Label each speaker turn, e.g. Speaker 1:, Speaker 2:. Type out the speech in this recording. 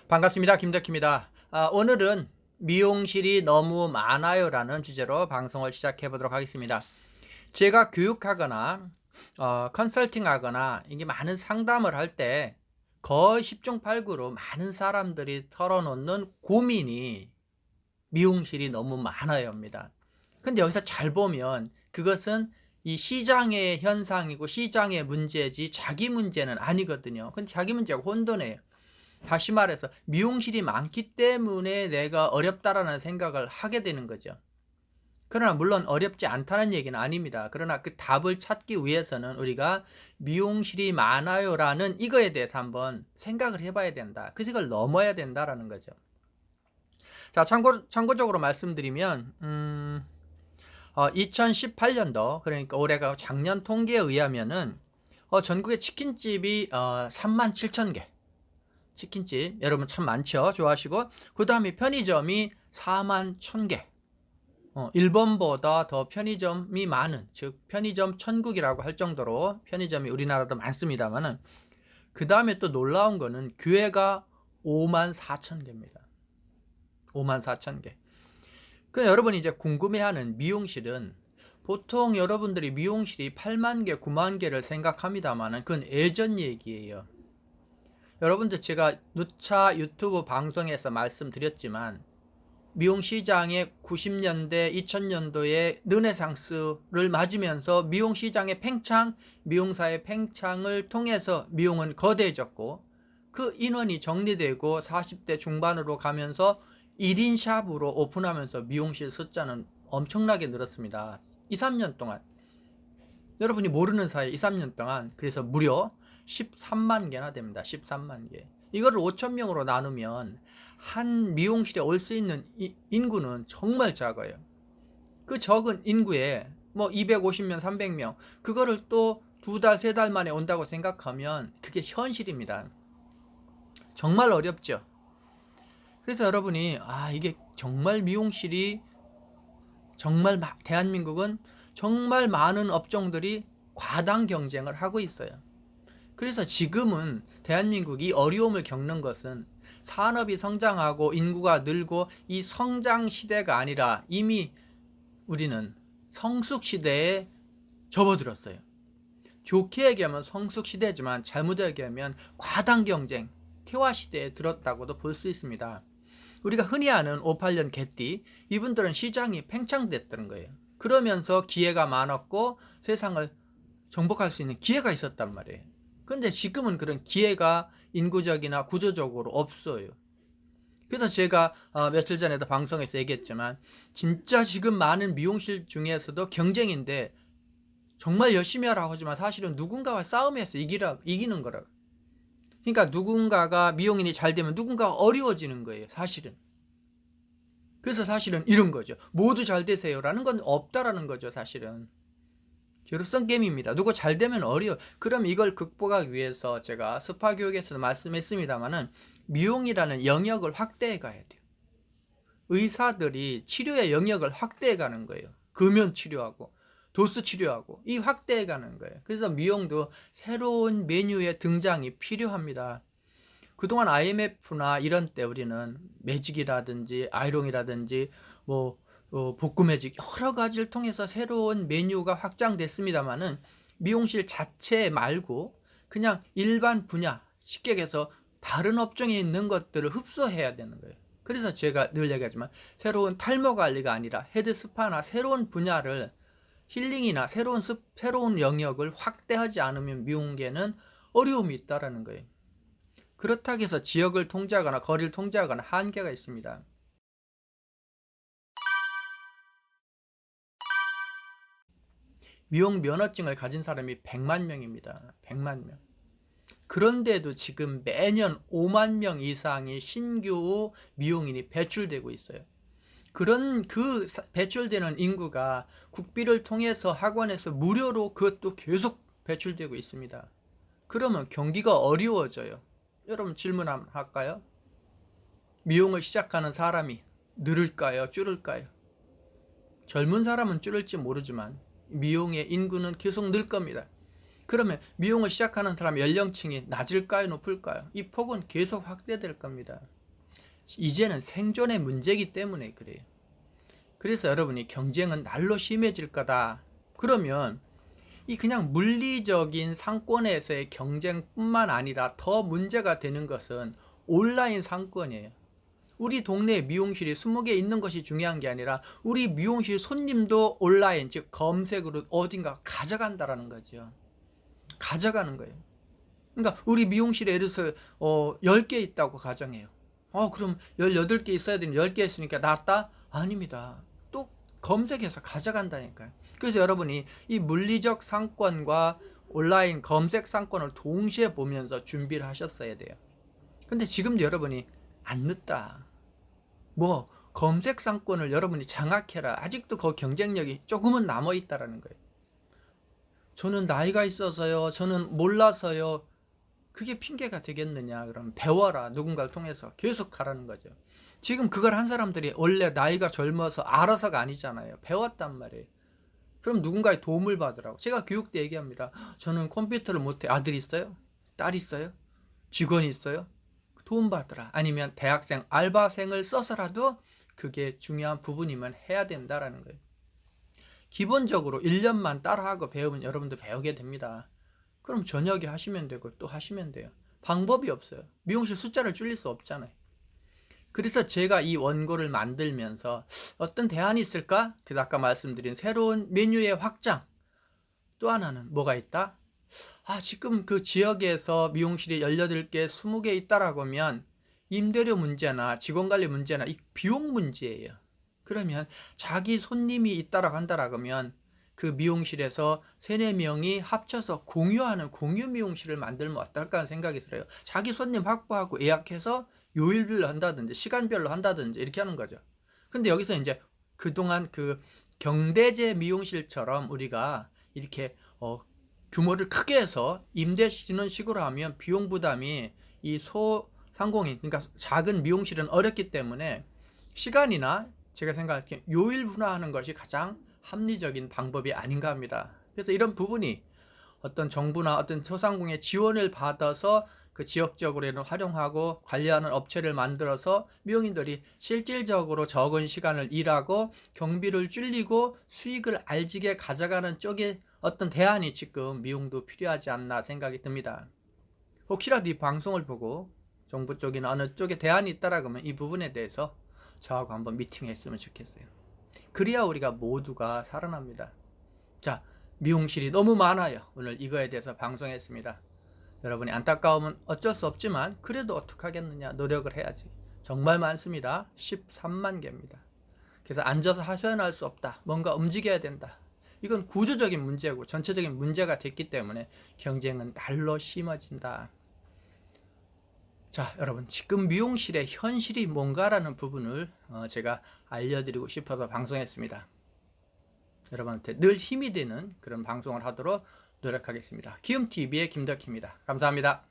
Speaker 1: 반갑습니다. 김덕희입니다. 오늘은 미용실이 너무 많아요 라는 주제로 방송을 시작해 보도록 하겠습니다. 제가 교육하거나 컨설팅 하거나 이게 많은 상담을 할 때 거의 10중 8구로 많은 사람들이 털어놓는 고민이 미용실이 너무 많아요입니다. 근데 여기서 잘 보면 그것은 이 시장의 현상이고 시장의 문제지 자기 문제는 아니거든요. 근데 자기 문제가 혼돈해요. 다시 말해서 미용실이 많기 때문에 내가 어렵다라는 생각을 하게 되는 거죠. 그러나 물론 어렵지 않다는 얘기는 아닙니다. 그러나 그 답을 찾기 위해서는 우리가 미용실이 많아요 라는 이거에 대해서 한번 생각을 해봐야 된다. 그 생각을 넘어야 된다라는 거죠. 자, 참고적으로 말씀드리면 2018년도 그러니까 올해가 작년 통계에 의하면은 전국의 치킨집이 37,000개 치킨집 여러분 참 많죠. 좋아하시고 그 다음에 편의점이 41,000개. 일본보다 더 편의점이 많은, 즉 편의점 천국이라고 할 정도로 편의점이 우리나라도 많습니다만은, 그 다음에 또 놀라운 거는 교회가 54,000개입니다 54,000개. 그 여러분이 이제 궁금해하는 미용실은, 보통 여러분들이 미용실이 8만 개 9만 개를 생각합니다만은 그건 예전 얘기예요. 여러분들 제가 누차 유튜브 방송에서 말씀드렸지만 미용시장의 90년대 2000년도에 르네상스를 맞으면서 미용시장의 팽창, 미용사의 팽창을 통해서 미용은 거대해졌고, 그 인원이 정리되고 40대 중반으로 가면서 1인 샵으로 오픈하면서 미용실 숫자는 엄청나게 늘었습니다. 2, 3년 동안, 여러분이 모르는 사이에 2, 3년 동안 그래서 무려 13만 개나 됩니다. 13만 개. 이거를 5,000명으로 나누면 한 미용실에 올 수 있는 인구는 정말 작아요. 그 적은 인구에 뭐 250명, 300명, 그거를 또 2달, 3달 만에 온다고 생각하면 그게 현실입니다. 정말 어렵죠. 그래서 여러분이 이게 정말 미용실이 정말 대한민국은 정말 많은 업종들이 과당 경쟁을 하고 있어요. 그래서 지금은 대한민국이 어려움을 겪는 것은 산업이 성장하고 인구가 늘고 이 성장 시대가 아니라 이미 우리는 성숙 시대에 접어들었어요. 좋게 얘기하면 성숙 시대지만 잘못 얘기하면 과당 경쟁, 태화 시대에 들었다고도 볼 수 있습니다. 우리가 흔히 아는 58년 개띠, 이분들은 시장이 팽창됐다는 거예요. 그러면서 기회가 많았고 세상을 정복할 수 있는 기회가 있었단 말이에요. 근데 지금은 그런 기회가 인구적이나 구조적으로 없어요. 그래서 제가 며칠 전에도 방송에서 얘기했지만, 진짜 지금 많은 미용실 중에서도 경쟁인데 정말 열심히 하라고 하지만 사실은 누군가와 싸움에서 이기는 거라고. 그러니까 누군가가 미용인이 잘 되면 누군가가 어려워지는 거예요, 사실은. 그래서 사실은 이런 거죠. 모두 잘 되세요라는 건 없다라는 거죠, 사실은. 제로섬 게임입니다. 누구 잘 되면 어려워. 그럼 이걸 극복하기 위해서 제가 스파 교육에서도 말씀했습니다만은 미용이라는 영역을 확대해 가야 돼요. 의사들이 치료의 영역을 확대해 가는 거예요. 금연 치료하고 도수 치료하고 이 확대해 가는 거예요. 그래서 미용도 새로운 메뉴의 등장이 필요합니다. 그동안 IMF나 이런 때 우리는 매직이라든지 아이롱이라든지 복구 매직 여러 가지를 통해서 새로운 메뉴가 확장됐습니다만은 미용실 자체 말고 그냥 일반 분야, 쉽게 얘기해서 다른 업종에 있는 것들을 흡수해야 되는 거예요. 그래서 제가 늘 얘기하지만 새로운 탈모 관리가 아니라 헤드 스파나 새로운 분야를, 힐링이나 새로운 영역을 확대하지 않으면 미용계는 어려움이 있다라는 거예요. 그렇다고 해서 지역을 통제하거나 거리를 통제하거나 한계가 있습니다. 미용 면허증을 가진 사람이 100만 명입니다. 100만 명. 그런데도 지금 매년 5만 명 이상의 신규 미용인이 배출되고 있어요. 그런 그 배출되는 인구가 국비를 통해서 학원에서 무료로 그것도 계속 배출되고 있습니다. 그러면 경기가 어려워져요. 여러분 질문 한번 할까요? 미용을 시작하는 사람이 늘을까요? 줄을까요? 젊은 사람은 줄을지 모르지만 미용의 인구는 계속 늘 겁니다. 그러면 미용을 시작하는 사람 연령층이 낮을까요? 높을까요? 이 폭은 계속 확대될 겁니다. 이제는 생존의 문제이기 때문에 그래요. 그래서 여러분이 경쟁은 날로 심해질 거다. 그러면 이 그냥 물리적인 상권에서의 경쟁뿐만 아니라 더 문제가 되는 것은 온라인 상권이에요. 우리 동네에 미용실이 20개 있는 것이 중요한 게 아니라 우리 미용실 손님도 온라인, 즉 검색으로 어딘가 가져간다라는 거죠. 가져가는 거예요. 그러니까 우리 미용실에 예를 들어서 10개 있다고 가정해요. 그럼 18개 있어야 되는 10개 있으니까 낫다? 아닙니다. 또 검색해서 가져간다니까요. 그래서 여러분이 이 물리적 상권과 온라인 검색 상권을 동시에 보면서 준비를 하셨어야 돼요. 근데 지금 여러분이 안 늦다. 뭐 검색 상권을 여러분이 장악해라. 아직도 그 경쟁력이 조금은 남아있다라는 거예요. 저는 나이가 있어서요. 저는 몰라서요. 그게 핑계가 되겠느냐. 그럼 배워라. 누군가를 통해서 계속 가라는 거죠. 지금 그걸 한 사람들이 원래 나이가 젊어서 알아서가 아니잖아요. 배웠단 말이에요. 그럼 누군가의 도움을 받으라고. 제가 교육 때 얘기합니다. 저는 컴퓨터를 못해. 아들 있어요? 딸 있어요? 직원이 있어요? 도움 받으라. 아니면 대학생, 알바생을 써서라도 그게 중요한 부분이면 해야 된다라는 거예요. 기본적으로 1년만 따라하고 배우면 여러분도 배우게 됩니다. 그럼 저녁에 하시면 되고 또 하시면 돼요. 방법이 없어요. 미용실 숫자를 줄일 수 없잖아요. 그래서 제가 이 원고를 만들면서 어떤 대안이 있을까? 그래서 아까 말씀드린 새로운 메뉴의 확장. 또 하나는 뭐가 있다? 지금 그 지역에서 미용실이 18개, 20개 있다라고 하면 임대료 문제나 직원관리 문제나 이 비용 문제예요. 그러면 자기 손님이 있다라고 한다라고 하면 그 미용실에서 3, 4명이 합쳐서 공유하는 공유 미용실을 만들면 어떨까 하는 생각이 들어요. 자기 손님 확보하고 예약해서 요일별로 한다든지 시간별로 한다든지 이렇게 하는 거죠. 근데 여기서 이제 그동안 그 경대제 미용실처럼 우리가 이렇게 규모를 크게 해서 임대 주는 식으로 하면 비용 부담이 이 소상공인, 그러니까 작은 미용실은 어렵기 때문에 시간이나 제가 생각할 때 요일분화하는 것이 가장 합리적인 방법이 아닌가 합니다. 그래서 이런 부분이 어떤 정부나 어떤 소상공인의 지원을 받아서 그 지역적으로는 활용하고 관리하는 업체를 만들어서 미용인들이 실질적으로 적은 시간을 일하고 경비를 줄이고 수익을 알지게 가져가는 쪽에 어떤 대안이 지금 미용도 필요하지 않나 생각이 듭니다. 혹시라도 이 방송을 보고 정부 쪽이나 어느 쪽에 대안이 있다라고 하면 이 부분에 대해서 저하고 한번 미팅했으면 좋겠어요. 그래야 우리가 모두가 살아납니다. 자, 미용실이 너무 많아요. 오늘 이거에 대해서 방송했습니다. 여러분이 안타까우면 어쩔 수 없지만 그래도 어떡하겠느냐, 노력을 해야지. 정말 많습니다. 13만 개입니다. 그래서 앉아서 하소연할 수 없다. 뭔가 움직여야 된다. 이건 구조적인 문제고 전체적인 문제가 됐기 때문에 경쟁은 날로 심해진다. 자, 여러분, 지금 미용실의 현실이 뭔가라는 부분을 제가 알려드리고 싶어서 방송했습니다. 여러분한테 늘 힘이 되는 그런 방송을 하도록 노력하겠습니다. 키움TV의 김덕희입니다. 감사합니다.